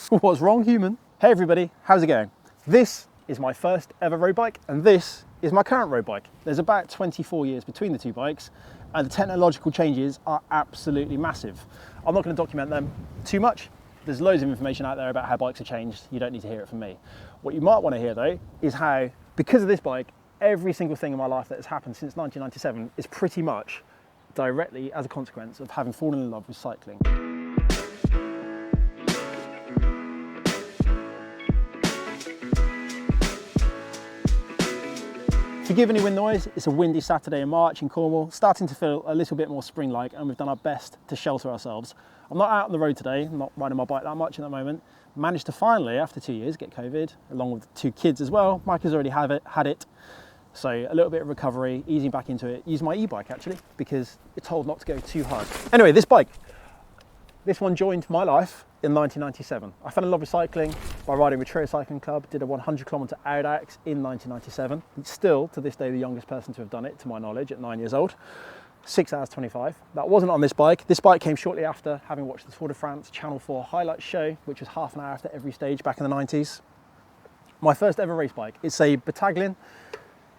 What's wrong, human? Hey everybody, how's it going? This is my first ever road bike, and this is my current road bike. There's about 24 years between the two bikes, and the technological changes are absolutely massive. I'm not going to document them too much. There's loads of information out there about how bikes have changed. You don't need to hear it from me. What you might want to hear though is how, because of this bike, every single thing in my life that has happened since 1997 is pretty much directly as a consequence of having fallen in love with cycling. Forgive any wind noise, it's a windy Saturday in March in Cornwall, starting to feel a little bit more spring-like, and we've done our best to shelter ourselves. I'm not out on the road today, I'm not riding my bike that much at the moment. Managed to finally, after 2 years, get COVID, along with 2 kids as well. Mike has already had it, so a little bit of recovery, easing back into it. Use my e-bike actually, because it's told not to go too hard. Anyway, this bike, this one joined my life in 1997. I fell in love with cycling by riding with Trio Cycling Club, did a 100km Audax in 1997. It's still, to this day, the youngest person to have done it, to my knowledge, at 9 years old. 6 hours 25. That wasn't on this bike. This bike came shortly after having watched the Tour de France Channel 4 highlights show, which was half an hour after every stage back in the 90s. My first ever race bike. It's a Battalion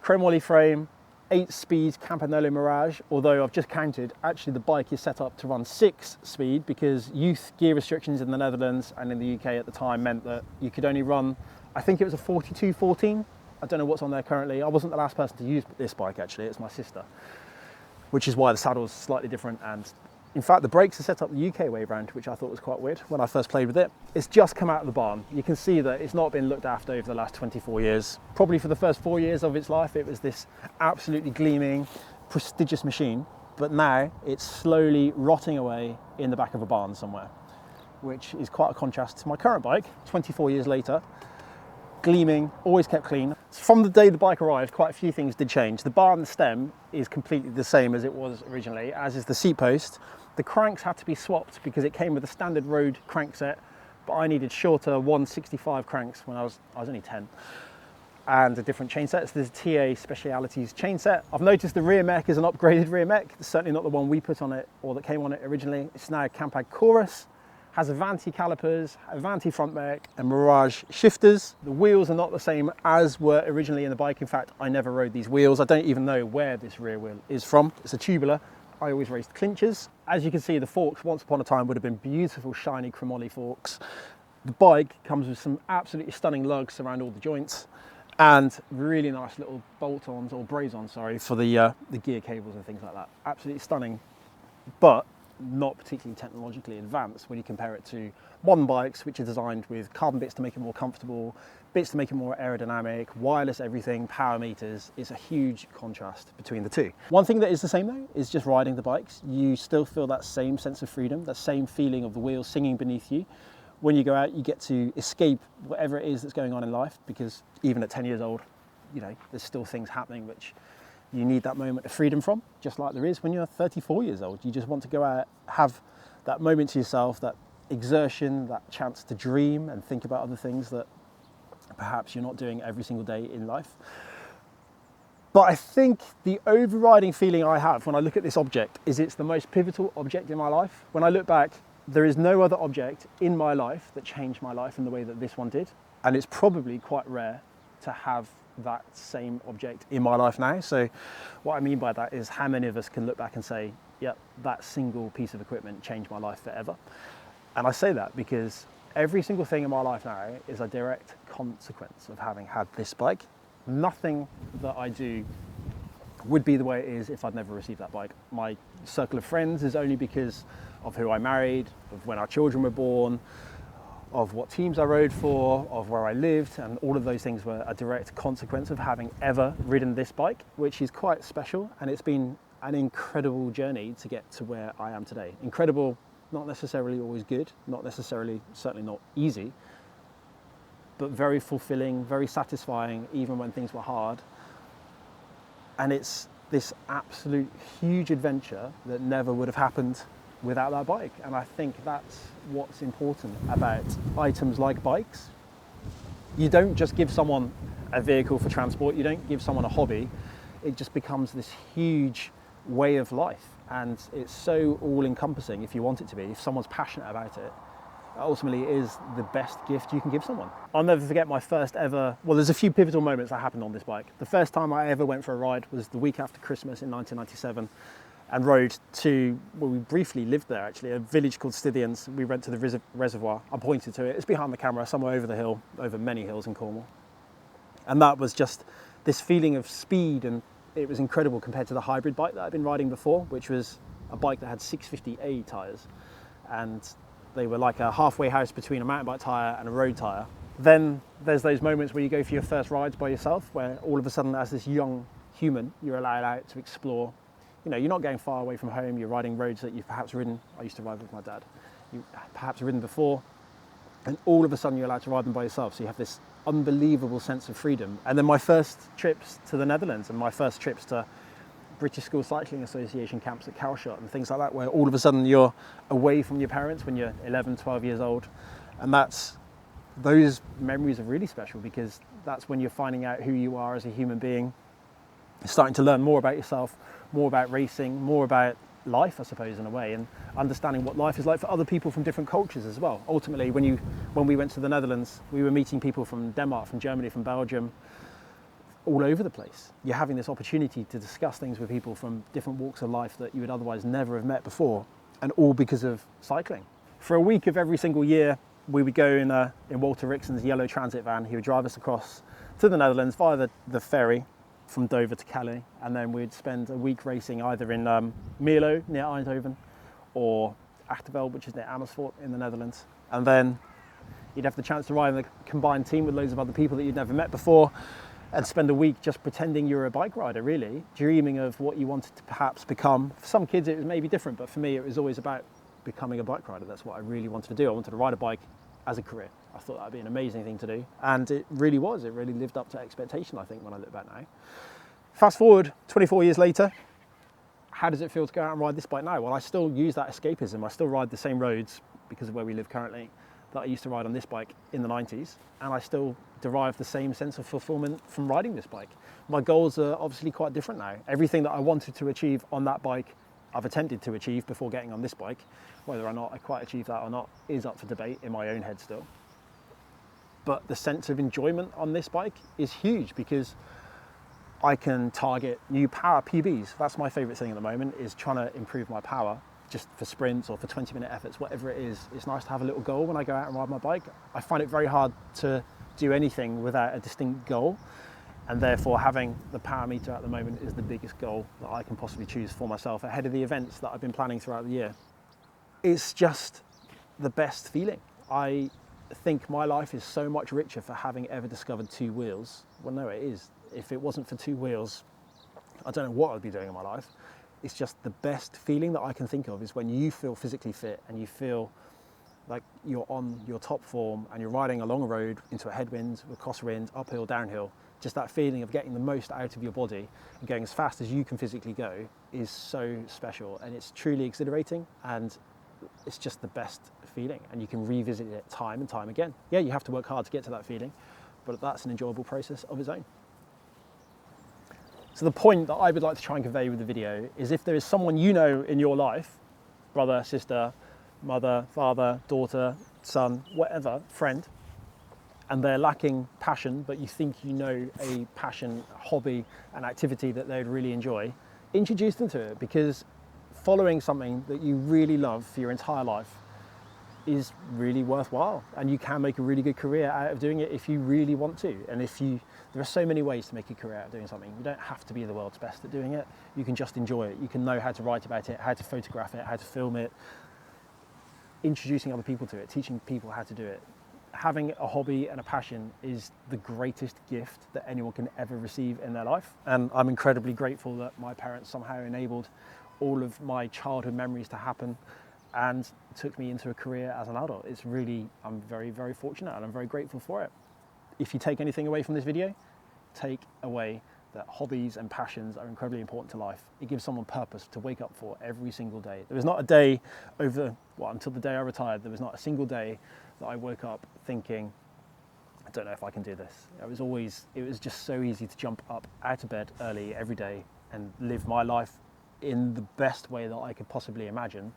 chromoly frame, 8-speed Campanello Mirage, although I've just counted, actually the bike is set up to run 6-speed because youth gear restrictions in the Netherlands and in the UK at the time meant that you could only run, I think it was a 42-14. I don't know what's on there currently. I wasn't the last person to use this bike actually, it's my sister, which is why the saddle is slightly different. And in fact, the brakes are set up the UK way round, which I thought was quite weird when I first played with it. It's just come out of the barn. You can see that it's not been looked after over the last 24 years. Probably for the first 4 years of its life, it was this absolutely gleaming, prestigious machine. But now it's slowly rotting away in the back of a barn somewhere, which is quite a contrast to my current bike, 24 years later. Gleaming, always kept clean. From the day the bike arrived, quite a few things did change. The bar and the stem is completely the same as it was originally, as is the seat post. The cranks had to be swapped because it came with a standard road crank set, but I needed shorter 165 cranks when I was only 10. And a different chain set. So there's a TA Specialities chain set. I've noticed the rear mech is an upgraded rear mech. It's certainly not the one we put on it or that came on it originally. It's now Campag Chorus. Has Avanti calipers, Avanti front mech, and Mirage shifters. The wheels are not the same as were originally in the bike. In fact, I never rode these wheels. I don't even know where this rear wheel is from. It's a tubular. I always raced clinchers. As you can see, the forks once upon a time would have been beautiful, shiny chromoly forks. The bike comes with some absolutely stunning lugs around all the joints and really nice little bolt-ons, or braze-ons, sorry, for the gear cables and things like that. Absolutely stunning, but not particularly technologically advanced when you compare it to modern bikes, which are designed with carbon bits to make it more comfortable, bits to make it more aerodynamic, wireless everything, power meters. It's a huge contrast between the two. One thing that is the same though is just riding the bikes. You still feel that same sense of freedom, that same feeling of the wheels singing beneath you. When you go out, you get to escape whatever it is that's going on in life, because even at 10 years old, you know, there's still things happening which you need that moment of freedom from, just like there is when you're 34 years old. You just want to go out, have that moment to yourself, that exertion, that chance to dream and think about other things that perhaps you're not doing every single day in life. But I think the overriding feeling I have when I look at this object is it's the most pivotal object in my life. When I look back, there is no other object in my life that changed my life in the way that this one did. And it's probably quite rare to have that same object in my life now. So what I mean by that is how many of us can look back and say, yep, that single piece of equipment changed my life forever. And I say that because every single thing in my life now is a direct consequence of having had this bike. Nothing that I do would be the way it is if I'd never received that bike. My circle of friends is only because of who I married, of when our children were born, of what teams I rode for, of where I lived, and all of those things were a direct consequence of having ever ridden this bike, which is quite special, and it's been an incredible journey to get to where I am today. Incredible, not necessarily always good, not necessarily, certainly not easy, but very fulfilling, very satisfying, even when things were hard. And it's this absolute huge adventure that never would have happened without that bike. And I think that's what's important about items like bikes. You don't just give someone a vehicle for transport, you don't give someone a hobby, it just becomes this huge way of life. And it's so all-encompassing if you want it to be. If someone's passionate about it, ultimately is the best gift you can give someone. I'll never forget my first ever, well, there's a few pivotal moments that happened on this bike. The first time I ever went for a ride was the week after Christmas in 1997 and rode to, well, we briefly lived there actually, a village called Stithians. We went to the reservoir. I pointed to it. It's behind the camera, somewhere over the hill, over many hills in Cornwall. And that was just this feeling of speed, and it was incredible compared to the hybrid bike that I'd been riding before, which was a bike that had 650A tyres. And they were like a halfway house between a mountain bike tyre and a road tyre. Then there's those moments where you go for your first rides by yourself, where all of a sudden as this young human, you're allowed out to explore. You know, you're not going far away from home, you're riding roads that you've perhaps ridden. I used to ride with my dad. You've perhaps ridden before, and all of a sudden you're allowed to ride them by yourself. So you have this unbelievable sense of freedom. And then my first trips to the Netherlands and my first trips to British School Cycling Association camps at Calshot and things like that, where all of a sudden you're away from your parents when you're 11, 12 years old. And those memories are really special, because that's when you're finding out who you are as a human being. You're starting to learn more about yourself, more about racing, more about life, I suppose, in a way, and understanding what life is like for other people from different cultures as well. Ultimately, when we went to the Netherlands, we were meeting people from Denmark, from Germany, from Belgium, all over the place. You're having this opportunity to discuss things with people from different walks of life that you would otherwise never have met before, and all because of cycling. For a week of every single year, we would go in Walter Rixon's yellow transit van. He would drive us across to the Netherlands via the ferry from Dover to Calais, and then we'd spend a week racing either in Mierlo near Eindhoven or Achterveld, which is near Amersfoort in the Netherlands. And then you'd have the chance to ride in a combined team with loads of other people that you'd never met before, and spend a week just pretending you're a bike rider, really, dreaming of what you wanted to perhaps become. For some kids it was maybe different, but for me it was always about becoming a bike rider. That's what I really wanted to do. I wanted to ride a bike as a career. I thought that'd be an amazing thing to do, and it really was. It really lived up to expectation, I think, when I look back now. Fast forward 24 years later, how does it feel to go out and ride this bike now? Well, I still use that escapism. I still ride the same roads, because of where we live currently, that I used to ride on this bike in the 90s, and I still derive the same sense of fulfillment from riding this bike. My goals are obviously quite different now. Everything that I wanted to achieve on that bike, I've attempted to achieve before getting on this bike. Whether or not I quite achieve that or not is up for debate in my own head still. But the sense of enjoyment on this bike is huge, because I can target new power PBs. That's my favorite thing at the moment, is trying to improve my power, just for sprints or for 20-minute efforts, whatever it is. It's nice to have a little goal when I go out and ride my bike. I find it very hard to do anything without a distinct goal, and therefore having the power meter at the moment is the biggest goal that I can possibly choose for myself ahead of the events that I've been planning throughout the year. It's just the best feeling. I think my life is so much richer for having ever discovered two wheels. Well, no, it is. If it wasn't for two wheels, I don't know what I'd be doing in my life. It's just the best feeling that I can think of is when you feel physically fit and you feel like you're on your top form and you're riding along a road into a headwind, a crosswind, uphill, downhill. Just that feeling of getting the most out of your body and going as fast as you can physically go is so special, and it's truly exhilarating, and it's just the best feeling, and you can revisit it time and time again. Yeah, you have to work hard to get to that feeling, but that's an enjoyable process of its own. So the point that I would like to try and convey with the video is, if there is someone you know in your life, brother, sister, mother, father, daughter, son, whatever, friend, and they're lacking passion, but you think you know a passion, hobby, an activity that they'd really enjoy, introduce them to it, because following something that you really love for your entire life is really worthwhile, and you can make a really good career out of doing it if you really want to. And there are so many ways to make a career out of doing something. You don't have to be the world's best at doing it. You can just enjoy it. You can know how to write about it, how to photograph it, how to film it, introducing other people to it, teaching people how to do it. Having a hobby and a passion is the greatest gift that anyone can ever receive in their life. And I'm incredibly grateful that my parents somehow enabled all of my childhood memories to happen and took me into a career as an adult. I'm very, very fortunate, and I'm very grateful for it. If you take anything away from this video, take away that hobbies and passions are incredibly important to life. It gives someone purpose to wake up for every single day. There was not a day until the day I retired, there was not a single day that I woke up thinking, I don't know if I can do this. It was just so easy to jump up out of bed early every day and live my life in the best way that I could possibly imagine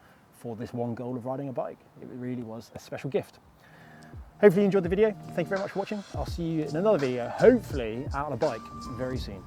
for this one goal of riding a bike. It really was a special gift. Hopefully you enjoyed the video. Thank you very much for watching. I'll see you in another video, hopefully out on a bike very soon.